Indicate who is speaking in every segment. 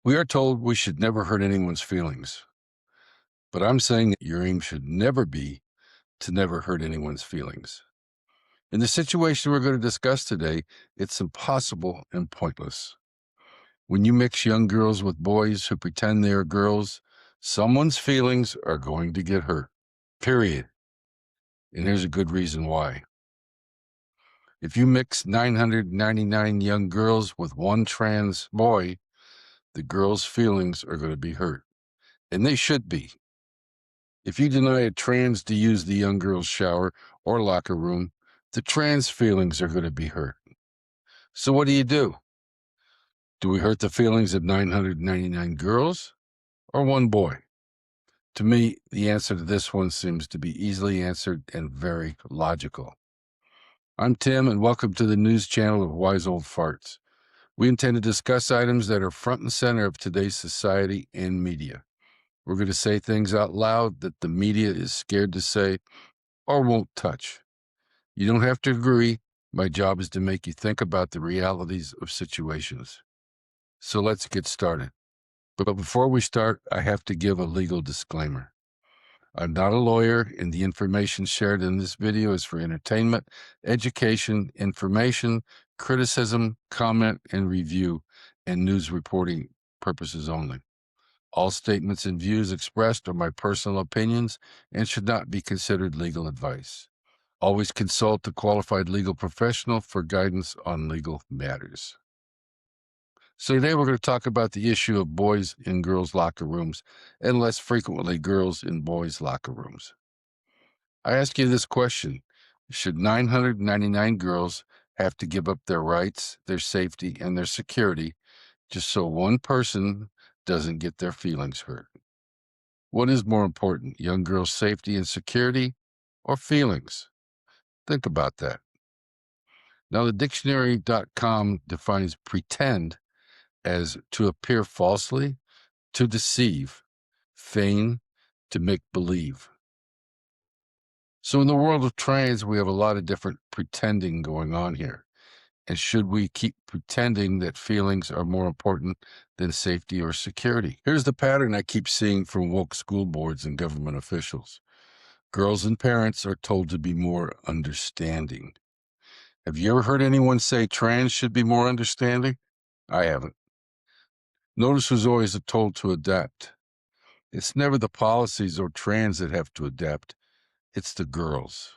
Speaker 1: We are told we should never hurt anyone's feelings, but I'm saying that your aim should never be to never hurt anyone's feelings. In the situation we're going to discuss today, it's impossible and pointless. When you mix young girls with boys who pretend they are girls, someone's feelings are going to get hurt, period. And here's a good reason why. If you mix 999 young girls with one trans boy, the girls' feelings are going to be hurt, and they should be. If you deny a trans to use the young girl's shower or locker room, the trans feelings are going to be hurt. So what do? Do we hurt the feelings of 999 girls or one boy? To me, the answer to this one seems to be easily answered and very logical. I'm Tim, and welcome to the news channel of Wise Old Farts. We intend to discuss items that are front and center of today's society and media. We're going to say things out loud that the media is scared to say or won't touch. You don't have to agree. My job is to make you think about the realities of situations. So let's get started. But before we start, I have to give a legal disclaimer. I'm not a lawyer, and the information shared in this video is for entertainment, education, information, criticism, comment, and review, and news reporting purposes only. All statements and views expressed are my personal opinions and should not be considered legal advice. Always consult a qualified legal professional for guidance on legal matters. So today we're going to talk about the issue of boys in girls' locker rooms, and less frequently girls in boys' locker rooms. I ask you this question: should 999 girls have to give up their rights, their safety, and their security just so one person doesn't get their feelings hurt? What is more important, young girls' safety and security or feelings? Think about that. Now, the dictionary.com defines pretend as to appear falsely, to deceive, feign, to make believe. So in the world of trans, we have a lot of different pretending going on here. And should we keep pretending that feelings are more important than safety or security? Here's the pattern I keep seeing from woke school boards and government officials. Girls and parents are told to be more understanding. Have you ever heard anyone say trans should be more understanding? I haven't. Notice who's always told to adapt. It's never the policies or trans that have to adapt. It's the girls.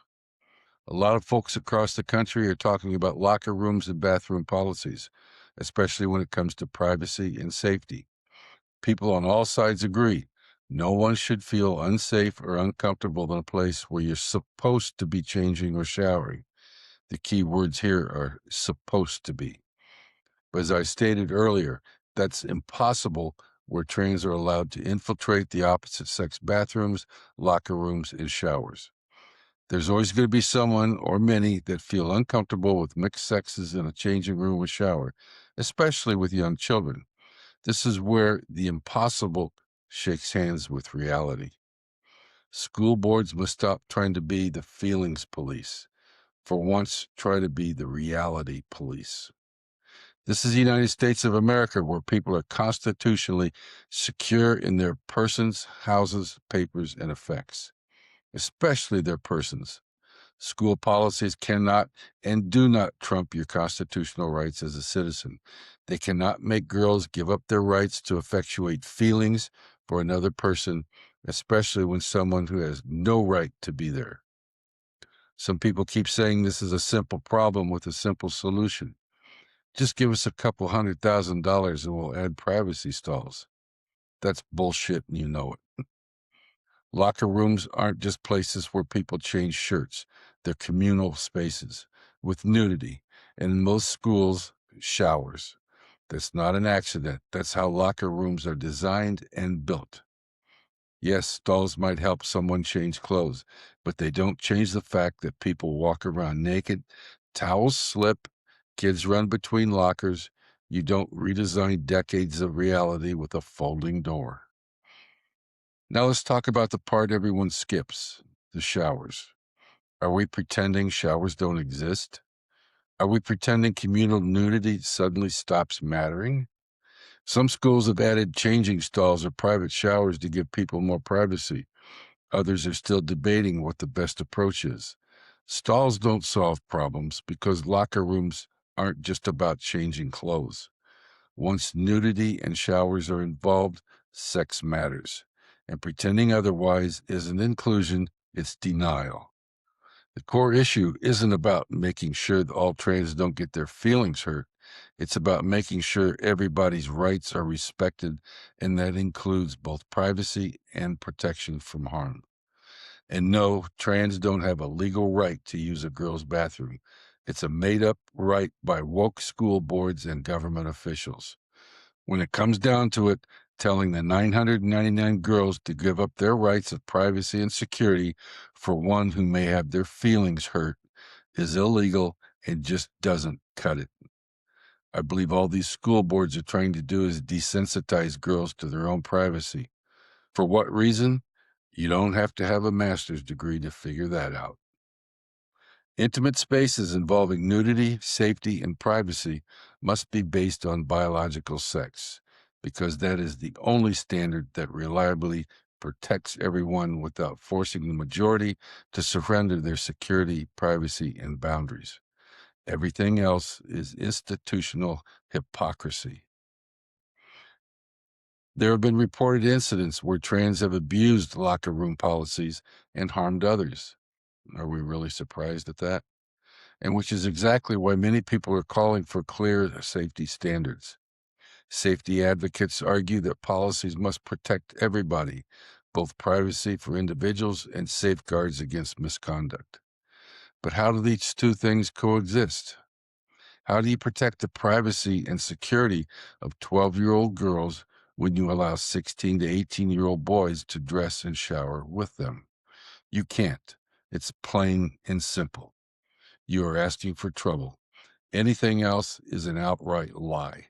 Speaker 1: A lot of folks across the country are talking about locker rooms and bathroom policies, especially when it comes to privacy and safety. People on all sides agree no one should feel unsafe or uncomfortable in a place where you're supposed to be changing or showering. The key words here are supposed to be. But as I stated earlier, that's impossible where trans are allowed to infiltrate the opposite sex bathrooms, locker rooms, and showers. There's always going to be someone or many that feel uncomfortable with mixed sexes in a changing room or shower, especially with young children. This is where the impossible shakes hands with reality. School boards must stop trying to be the feelings police. For once, try to be the reality police. This is the United States of America, where people are constitutionally secure in their persons, houses, papers, and effects, especially their persons. School policies cannot and do not trump your constitutional rights as a citizen. They cannot make girls give up their rights to effectuate feelings for another person, especially when someone who has no right to be there. Some people keep saying this is a simple problem with a simple solution. Just give us a couple $100,000 and we'll add privacy stalls. That's bullshit, and you know it. Locker rooms aren't just places where people change shirts. They're communal spaces with nudity, and in most schools, showers. That's not an accident. That's how locker rooms are designed and built. Yes, stalls might help someone change clothes, but they don't change the fact that people walk around naked, towels slip, kids run between lockers. You don't redesign decades of reality with a folding door. Now let's talk about the part everyone skips, the showers. Are we pretending showers don't exist? Are we pretending communal nudity suddenly stops mattering? Some schools have added changing stalls or private showers to give people more privacy. Others are still debating what the best approach is. Stalls don't solve problems because locker rooms aren't just about changing clothes. Once nudity and showers are involved, sex matters. And pretending otherwise isn't inclusion, it's denial. The core issue isn't about making sure that all trans don't get their feelings hurt. It's about making sure everybody's rights are respected, and that includes both privacy and protection from harm. And no, trans don't have a legal right to use a girl's bathroom. It's a made up right by woke school boards and government officials. When it comes down to it, telling the 999 girls to give up their rights of privacy and security for one who may have their feelings hurt is illegal and just doesn't cut it. I believe all these school boards are trying to do is desensitize girls to their own privacy. For what reason? You don't have to have a master's degree to figure that out. Intimate spaces involving nudity, safety, and privacy must be based on biological sex, because that is the only standard that reliably protects everyone without forcing the majority to surrender their security, privacy, and boundaries. Everything else is institutional hypocrisy. There have been reported incidents where trans have abused locker room policies and harmed others. Are we really surprised at that? And which is exactly why many people are calling for clear safety standards. Safety advocates argue that policies must protect everybody, both privacy for individuals and safeguards against misconduct. But how do these two things coexist? How do you protect the privacy and security of 12-year-old girls when you allow 16 to 18-year-old boys to dress and shower with them? You can't. It's plain and simple. You are asking for trouble. Anything else is an outright lie.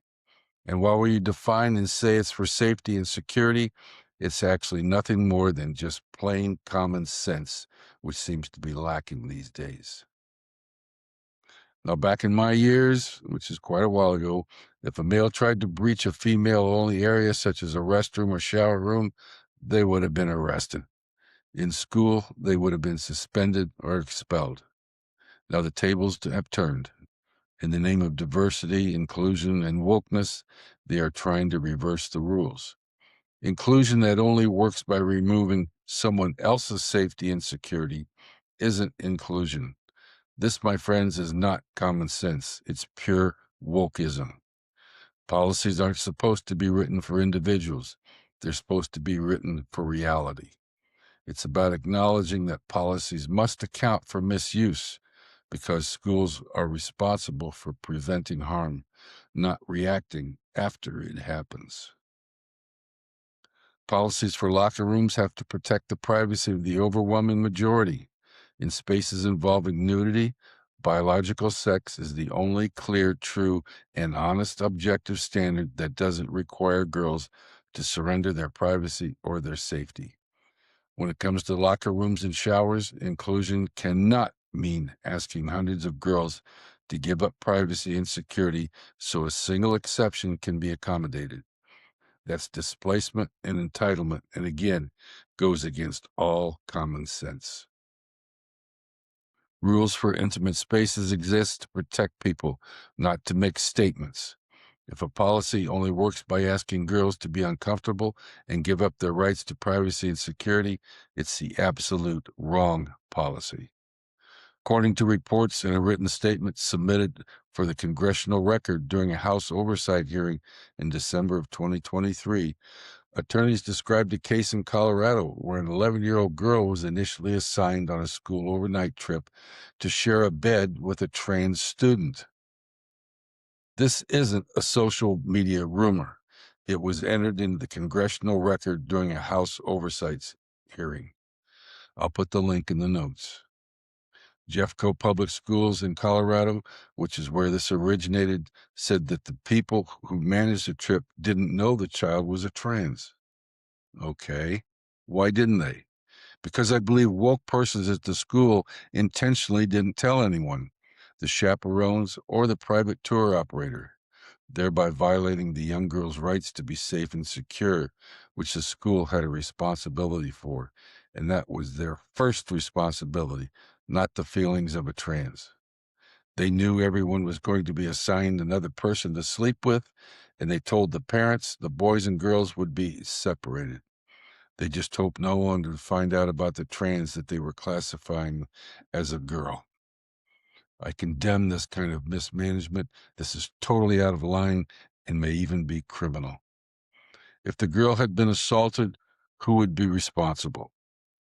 Speaker 1: And while we define and say it's for safety and security, it's actually nothing more than just plain common sense, which seems to be lacking these days. Now, back in my years, which is quite a while ago, if a male tried to breach a female-only area, such as a restroom or shower room, they would have been arrested. In school, they would have been suspended or expelled. Now the tables have turned. In the name of diversity, inclusion, and wokeness, they are trying to reverse the rules. Inclusion that only works by removing someone else's safety and security isn't inclusion. This, my friends, is not common sense. It's pure wokeism. Policies aren't supposed to be written for individuals. They're supposed to be written for reality. It's about acknowledging that policies must account for misuse, because schools are responsible for preventing harm, not reacting after it happens. Policies for locker rooms have to protect the privacy of the overwhelming majority. In spaces involving nudity, biological sex is the only clear, true, and honest objective standard that doesn't require girls to surrender their privacy or their safety. When it comes to locker rooms and showers, inclusion cannot mean asking hundreds of girls to give up privacy and security so a single exception can be accommodated. That's displacement and entitlement, and again, goes against all common sense. Rules for intimate spaces exist to protect people, not to make statements. If a policy only works by asking girls to be uncomfortable and give up their rights to privacy and security, it's the absolute wrong policy. According to reports in a written statement submitted for the congressional record during a House oversight hearing in December of 2023, attorneys described a case in Colorado where an 11-year-old girl was initially assigned on a school overnight trip to share a bed with a trans student. This isn't a social media rumor. It was entered into the congressional record during a House oversight hearing. I'll put the link in the notes. Jeffco Public Schools in Colorado, which is where this originated, said that the people who managed the trip didn't know the child was a trans. Okay, why didn't they? Because I believe woke persons at the school intentionally didn't tell anyone, the chaperones or the private tour operator. thereby violating the young girl's rights to be safe and secure, which the school had a responsibility for. And that was their first responsibility, not the feelings of a trans. They knew everyone was going to be assigned another person to sleep with, and they told the parents the boys and girls would be separated. They just hoped no one would find out about the trans that they were classifying as a girl. I condemn this kind of mismanagement. This is totally out of line and may even be criminal. If the girl had been assaulted, who would be responsible?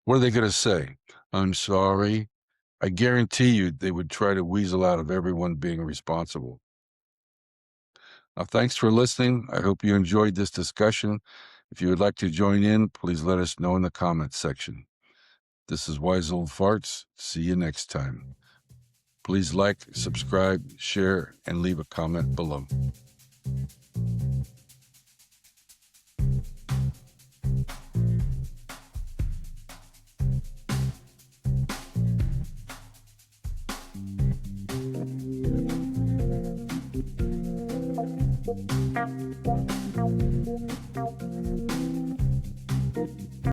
Speaker 1: What are they going to say? I'm sorry. I guarantee you they would try to weasel out of everyone being responsible. Now, thanks for listening. I hope you enjoyed this discussion. If you would like to join in, please let us know in the comments section. This is Wise Old Farts. See you next time. Please like, subscribe, share, and leave a comment below.